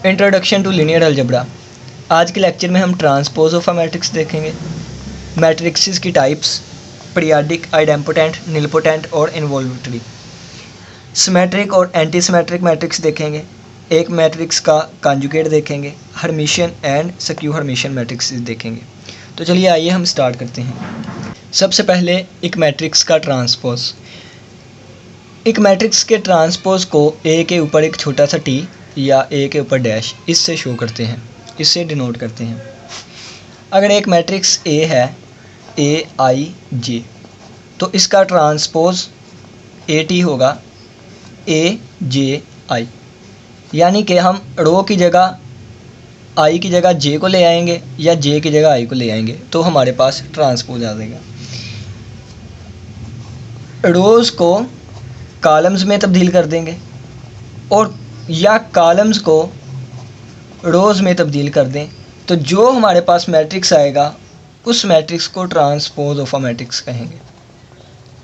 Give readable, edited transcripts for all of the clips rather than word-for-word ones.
Introduction to linear algebra. आज के lecture में हम ट्रांसपोज ऑफ अ मैट्रिक्स देखेंगे, मैट्रिक्स की टाइप्स, पीरियाडिक, आइडेम्पोटेंट, निलपोटेंट और इन्वॉल्यूटरी। सिमेट्रिक और एंटी सिमेट्रिक मैट्रिक्स देखेंगे, एक मैट्रिक्स का कॉन्जुगेट देखेंगे, Hermitian and skew Hermitian matrix देखेंगे। तो चलिए आइए हम स्टार्ट करते हैं। सबसे पहले एक मैट्रिक्स का ट्रांसपोज। एक मैट्रिक्स के ट्रांसपोज को ए के ऊपर एक छोटा सा टी या ए के ऊपर डैश इससे शो करते हैं, इससे डिनोट करते हैं। अगर एक मैट्रिक्स ए है ए आई जे, तो इसका ट्रांसपोज ए टी होगा ए जे आई, यानी कि हम रो की जगह आई की जगह जे को ले आएंगे या जे की जगह आई को ले आएंगे, तो हमारे पास ट्रांसपोज आ जाएगा। रोज को कॉलम्स में तब्दील कर देंगे और या कॉलम्स को रोज में तब्दील कर दें, तो जो हमारे पास मैट्रिक्स आएगा उस मैट्रिक्स को ट्रांसपोज ऑफ अ मैट्रिक्स कहेंगे।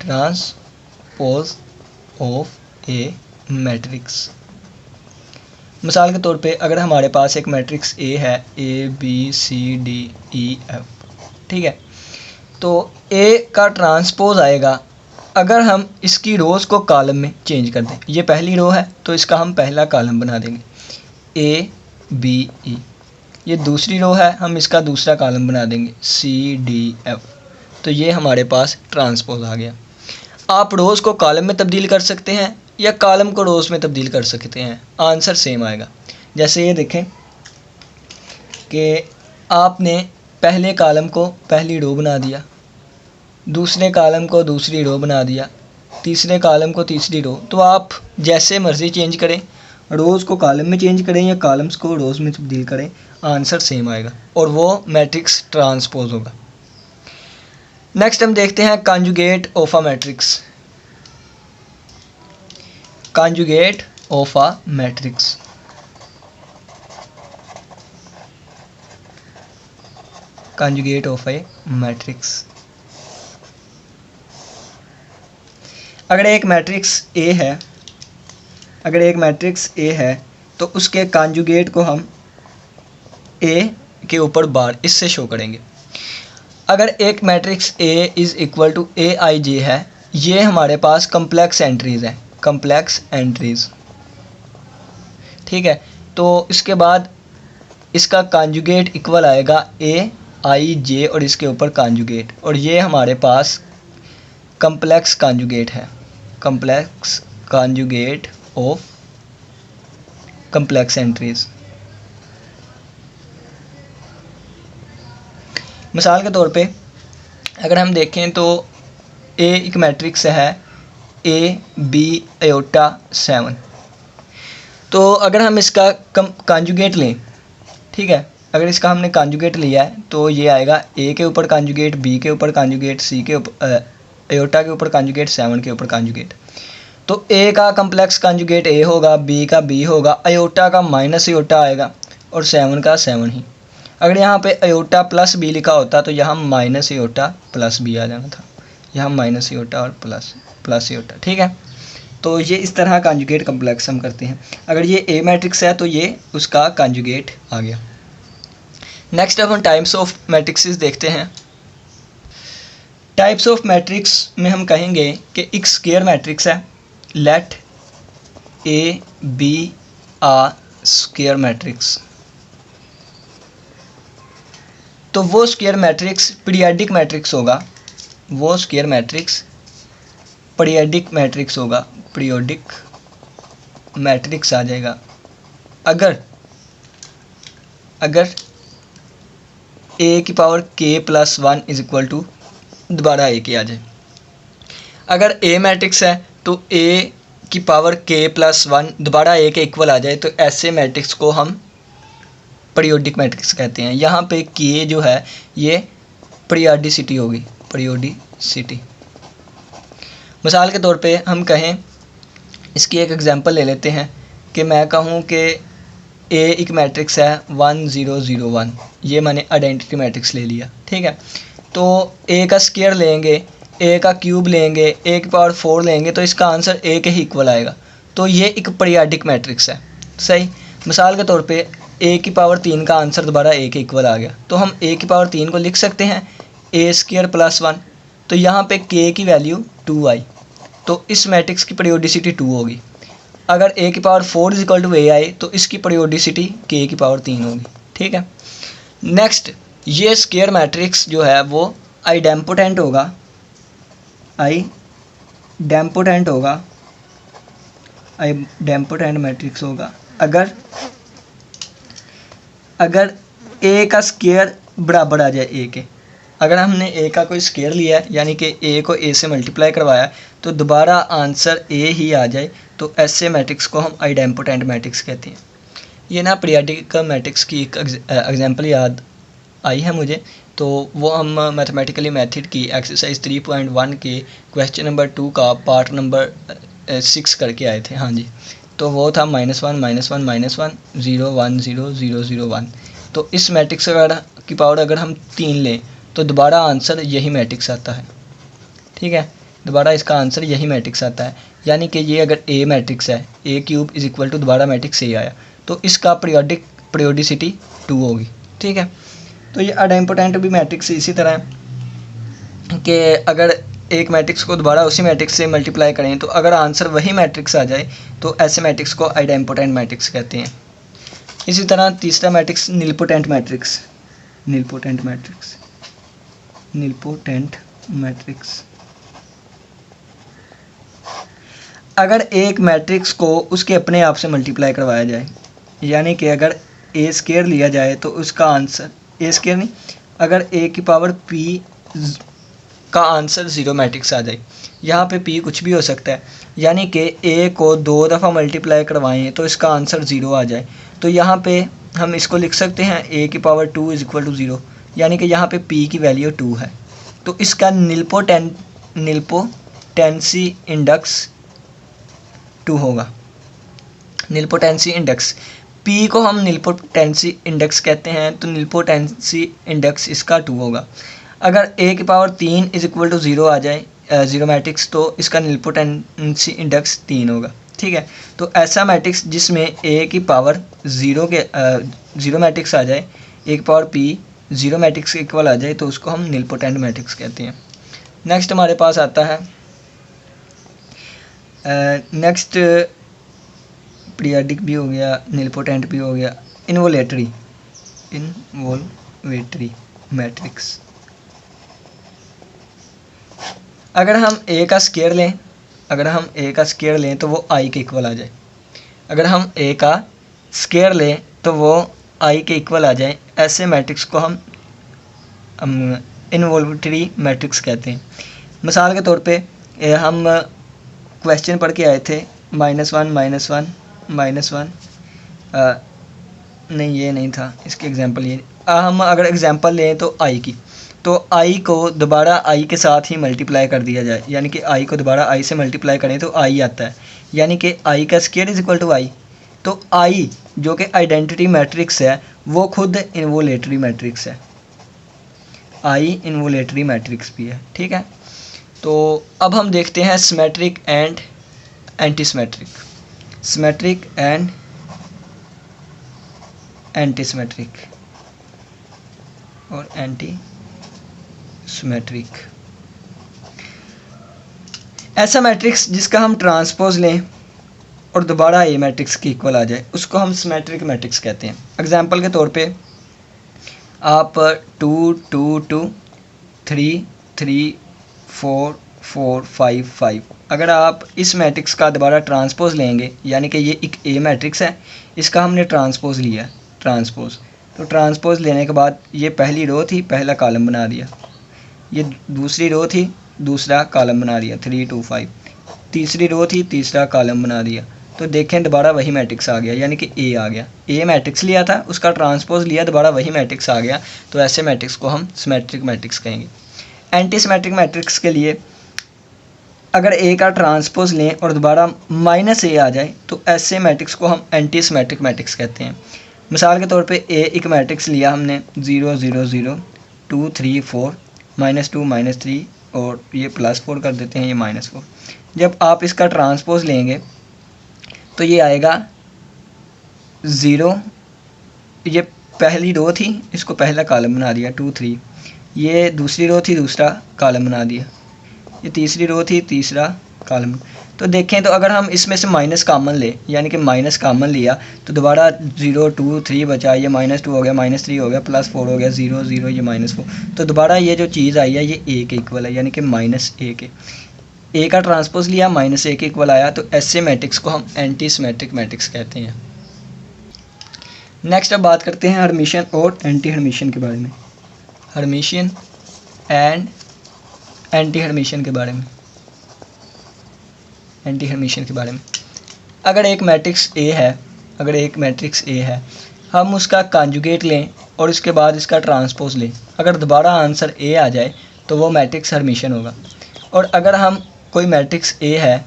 Transpose of A matrix. मिसाल के तौर पे अगर हमारे पास एक मैट्रिक्स ए है A B C D E F, ठीक है, तो ए का ट्रांसपोज आएगा अगर हम इसकी रोज़ को कॉलम में चेंज कर दें। ये पहली रो है तो इसका हम पहला कॉलम बना देंगे ए बी ई। ये दूसरी रो है, हम इसका दूसरा कॉलम बना देंगे सी डी एफ। तो ये हमारे पास ट्रांसपोज आ गया। आप रोज़ को कॉलम में तब्दील कर सकते हैं या कॉलम को रोज़ में तब्दील कर सकते हैं, आंसर सेम आएगा। जैसे ये देखें कि आपने पहले कॉलम को पहली रो बना दिया, दूसरे कॉलम को दूसरी रो बना दिया, तीसरे कॉलम को तीसरी रो। तो आप जैसे मर्ज़ी चेंज करें, रोज़ को कॉलम में चेंज करें या कॉलम्स को रोज़ में तब्दील करें, आंसर सेम आएगा और वो मैट्रिक्स ट्रांसपोज होगा। नेक्स्ट हम देखते हैं conjugate of a matrix. Conjugate of a matrix. Conjugate of A matrix. अगर एक मैट्रिक्स ए है, अगर एक मैट्रिक्स ए है तो उसके कॉन्जुगेट को हम ए के ऊपर बार इससे शो करेंगे। अगर एक matrix A is equal to A I J है, ये हमारे पास कम्प्लेक्स एंट्रीज़ हैं, कम्प्लेक्स एंट्रीज़, ठीक है। तो इसके बाद इसका कॉन्जुगेट इक्वल आएगा ए आई जे और इसके ऊपर कॉन्जुगेट, और ये हमारे पास कम्प्लेक्स कॉन्जुगेट है, complex conjugate of complex entries. मिसाल के तौर पे अगर हम देखें तो ए एक मैट्रिक्स है ए बी आयोटा 7, तो अगर हम इसका कॉन्जुगेट लें, ठीक है, अगर इसका हमने कॉन्जुगेट लिया है तो ये आएगा ए के ऊपर कॉन्जुगेट, बी के ऊपर कॉन्जुगेट, सी के ऊपर आयोटा के ऊपर कॉन्जुगेट, 7 के ऊपर कॉन्जुगेट। तो ए का कम्प्लेक्स कॉन्जुगेट ए होगा, बी का बी होगा, आयोटा का माइनस आयोटा आएगा और 7 का 7 ही। अगर यहाँ पे आयोटा प्लस बी लिखा होता तो यहाँ माइनस आयोटा प्लस बी आ जाना था, यहाँ माइनस आयोटा और प्लस आयोटा, ठीक है। तो ये इस तरह कॉन्जुगेट कम्प्लेक्स हम करते हैं। अगर ये ए मैट्रिक्स है तो ये उसका कॉन्जुगेट आ गया। नेक्स्ट अब हम टाइप्स ऑफ मैट्रिक्सेस देखते हैं। टाइप्स ऑफ मैट्रिक्स में हम कहेंगे कि एक स्क्वायर मैट्रिक्स है, let A be a square matrix. तो वो स्क्वायर मैट्रिक्स पीरियाडिक मैट्रिक्स होगा, वो स्क्वायर मैट्रिक्स पीरियाडिक मैट्रिक्स होगा, पीरियोडिक मैट्रिक्स आ जाएगा अगर ए की पावर के प्लस 1 इज इक्वल टू दोबारा ए के आ जाए। अगर ए मैट्रिक्स है तो ए की पावर के प्लस 1 दोबारा ए के इक्वल आ जाए, तो ऐसे मैट्रिक्स को हम पीरियोडिक मैट्रिक्स कहते हैं। यहाँ पे के जो है ये पीरियोडिसिटी होगी, पीरियोडिसिटी। मिसाल के तौर पे हम कहें, इसकी एक एग्जांपल ले लेते हैं कि मैं कहूँ कि ए एक मैट्रिक्स है 1 0 0 1, ये मैंने आइडेंटिटी मैट्रिक्स ले लिया, ठीक है। तो ए का स्क्वायर लेंगे, ए का क्यूब लेंगे, ए की पावर 4 लेंगे, तो इसका आंसर ए के ही इक्वल आएगा। तो ये एक पीरियाडिक मैट्रिक्स है, सही। मिसाल के तौर पे a की पावर 3 का आंसर दोबारा a के इक्वल आ गया, तो हम a की पावर 3 को लिख सकते हैं a स्क्वायर प्लस 1। तो यहाँ पे k की वैल्यू 2 आई, तो इस मैट्रिक्स की पीरियोडिसिटी 2 होगी। अगर a की power 4 is equal to a I, तो इसकी पीरियोडिसिटी k की पावर 3 होगी। ठीक है। नेक्स्ट, ये स्क्वायर मैट्रिक्स जो है वो आइडेम्पोटेंट होगा, आइडेम्पोटेंट मैट्रिक्स होगा अगर a का स्क्वायर बराबर आ जाए a के। अगर हमने a का कोई स्क्वायर लिया है, यानी कि a को a से मल्टीप्लाई करवाया, तो दोबारा आंसर a ही आ जाए, तो ऐसे मैट्रिक्स को हम आइडेम्पोटेंट मैट्रिक्स कहते हैं। ये ना पीरियोडिक मैट्रिक्स की एक एग्जांपल याद आई है मुझे, तो वो हम मैथमेटिकली मेथड की एक्सरसाइज 3.1 के क्वेश्चन नंबर 2 का पार्ट नंबर 6 करके आए थे। हाँ जी, तो वो था -1 -1 -1 0 1 0 0 0 1। तो इस मैट्रिक्स की पावर अगर हम 3 लें तो दोबारा आंसर यही मैट्रिक्स आता है। ठीक है, दोबारा इसका आंसर यही मैट्रिक्स आता है, यानी कि ये अगर a मैट्रिक्स है, a³ इज इक्वल टू दोबारा मैट्रिक्स a आया, तो इसका पीरियोडिसिटी 2 होगी। ठीक है, तो ये आइडेम्पोटेंट भी मैट्रिक्स इसी तरह है कि अगर एक मैट्रिक्स को दोबारा उसी मैट्रिक्स से मल्टीप्लाई करें, तो अगर आंसर वही मैट्रिक्स आ जाए, तो ऐसे मैट्रिक्स को आइडेम्पोटेंट मैट्रिक्स कहते हैं। इसी तरह तीसरा मैट्रिक्स निलपोटेंट मैट्रिक्स। अगर एक मैट्रिक्स को उसके अपने आप से मल्टीप्लाई करवाया जाए, यानी कि अगर a स्क्वायर लिया जाए तो उसका आंसर a स्क्वायर नहीं, अगर a की पावर p का आंसर 0 मैट्रिक्स आ जाए, यहाँ पे p कुछ भी हो सकता है, यानी कि a को 2 दफ़ा मल्टीप्लाई करवाएं तो इसका आंसर 0 आ जाए, तो यहाँ पे हम इसको लिख सकते हैं a की पावर 2 इज इक्वल टू 0, यानी कि यहाँ पे p की वैल्यू 2 है, तो इसका निलपोटेंसी इंडेक्स 2 होगा। निलपोटेंसी इंडेक्स p को हम निलपोटेंसी इंडेक्स कहते हैं, तो निलपोटेंसी इंडेक्स इसका 2 होगा। अगर a की पावर 3 इज इक्वल टू 0 आ जाए, 0 मैट्रिक्स, तो इसका निलपोटेंसी इंडेक्स 3 होगा। ठीक है, तो ऐसा मैट्रिक्स जिसमें a की पावर 0 मैट्रिक्स आ जाए, a की पावर p 0 मैट्रिक्स के इक्वल आ जाए, तो उसको हम निलपोटेंट मैट्रिक्स कहते हैं। नेक्स्ट हमारे पास आता है नेक्स्ट पीरियोडिक भी हो गया, निलपोटेंट भी हो गया, इन्वोलेटरी मैट्रिक्स। अगर हम a का स्क्वायर लें, तो वो i के इक्वल आ जाए। अगर हम a का स्क्वायर लें तो वो i के इक्वल आ जाए, ऐसे मैट्रिक्स को हम इन्वोलेटरी मैट्रिक्स कहते हैं। मिसाल के तौर पे हम क्वेश्चन पढ़ के आए थे -1 नहीं, ये नहीं था, इसके एग्जांपल ये। हम अगर एग्जांपल लें तो i की, तो i को दोबारा i के साथ ही मल्टीप्लाई कर दिया जाए, यानी कि i को दोबारा i से मल्टीप्लाई करें तो i आता है, यानी कि i का square is equal to i। तो i जो कि आइडेंटिटी मैट्रिक्स है, वो खुद इन्वोलेटरी मैट्रिक्स है, i इन्वोलेटरी मैट्रिक्स भी है। ठीक है, तो अब हम देखते हैं symmetric and antisymmetric. Symmetric and antisymmetric और एंटीसिमेट्रिक। ऐसा मैट्रिक्स जिसका हम ट्रांसपोज लें और दोबारा ए मैट्रिक्स के इक्वल आ जाए, उसको हम सिमेट्रिक मैट्रिक्स कहते हैं। एग्जांपल के तौर पे आप 2 2 2 3 3 4 4 5 5, अगर आप इस मैट्रिक्स का दोबारा ट्रांसपोज लेंगे, यानी कि ये एक ए मैट्रिक्स है, इसका हमने ट्रांसपोज लिया, तो ट्रांसपोज लेने के बाद ये पहली रो थी, पहला कॉलम बना दिया, ये दूसरी रो थी, दूसरा कॉलम बना दिया 3 2 5, तीसरी रो थी, तीसरा कॉलम बना दिया, तो देखें दोबारा वही मैट्रिक्स आ गया, यानी कि ए आ गया। ए मैट्रिक्स लिया था, उसका ट्रांसपोज लिया, दोबारा वही मैट्रिक्स आ गया, तो ऐसे मैट्रिक्स को हम सिमेट्रिक मैट्रिक्स कहेंगे। एंटीसिमेट्रिक मैट्रिक्स के लिए अगर ए का ट्रांसपोज लें और दोबारा -a आ जाए, तो ऐसे मैट्रिक्स को हम एंटीसिमेट्रिक मैट्रिक्स कहते हैं। मिसाल के तौर पे ए एक मैट्रिक्स लिया हमने 0 0 0 2 3 4 -2 -3 और ये +4 कर देते हैं, ये -4। जब आप इसका ट्रांसपोज लेंगे तो ये आएगा 0, ये पहली रो थी, इसको पहला कॉलम बना दिया 2 3, ये दूसरी रो थी, दूसरा कॉलम बना दिया, ये तीसरी रो थी, तीसरा कॉलम। तो देखें तो अगर हम इसमें से माइनस कॉमन ले, यानी कि माइनस कॉमन लिया तो दोबारा 0 2 3 बचा, ये -2 हो गया, -3 हो गया, +4 हो गया, 0 0, ये -4, तो दोबारा ये जो चीज़ आई है ये A के इक्वल है, यानी कि -A के। A का ट्रांसपोज लिया, -A के इक्वल आया, तो ऐसे मैट्रिक्स को हम एंटी सिमेट्रिक मैट्रिक्स कहते हैं। नेक्स्ट अब बात करते हैं हर्मिशियन और एंटी हर्मिशियन के बारे में। हर्मिशियन एंड एंटी हर्मिशियन के बारे में। एंटी हर्मिशियन के बारे में, अगर एक मैट्रिक्स A है, हम उसका कॉन्जुगेट लें और उसके बाद इसका ट्रांसपोज लें, अगर दोबारा आंसर A आ जाए तो वो मैट्रिक्स हर्मिशियन होगा। और अगर हम कोई मैट्रिक्स A है,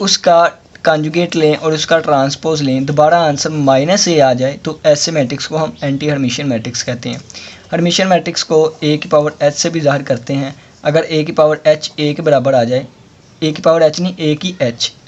उसका कॉन्जुगेट लें और उसका ट्रांसपोज लें, दोबारा आंसर -A आ जाए, तो ऐसे मैट्रिक्स को हम एंटी हर्मिशियन मैट्रिक्स कहते हैं। हर्मिशियन मैट्रिक्स को A की पावर H से भी ज़ाहिर करते हैं। अगर A की पावर H A के बराबर आ जाए, A की पावर H नहीं, A की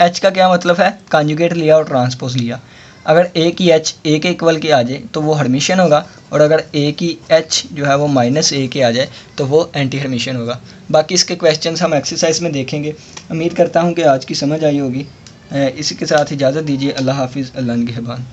H का क्या मतलब है, कॉन्जुगेट लिया और ट्रांसपोज लिया। अगर A की H A के इक्वल के आ जाए तो वो हर्मिशियन होगा, और अगर A की H जो है वो -A के आ जाए तो वो एंटी हर्मिशियन होगा। बाकी इसके क्वेश्चंस हम एक्सरसाइज में देखेंगे। उम्मीद करता हूँ कि आज की समझ आई होगी। इसी के साथ इजाज़त दीजिए। अल्लाह हाफिज़, अल्लाह निगहबान।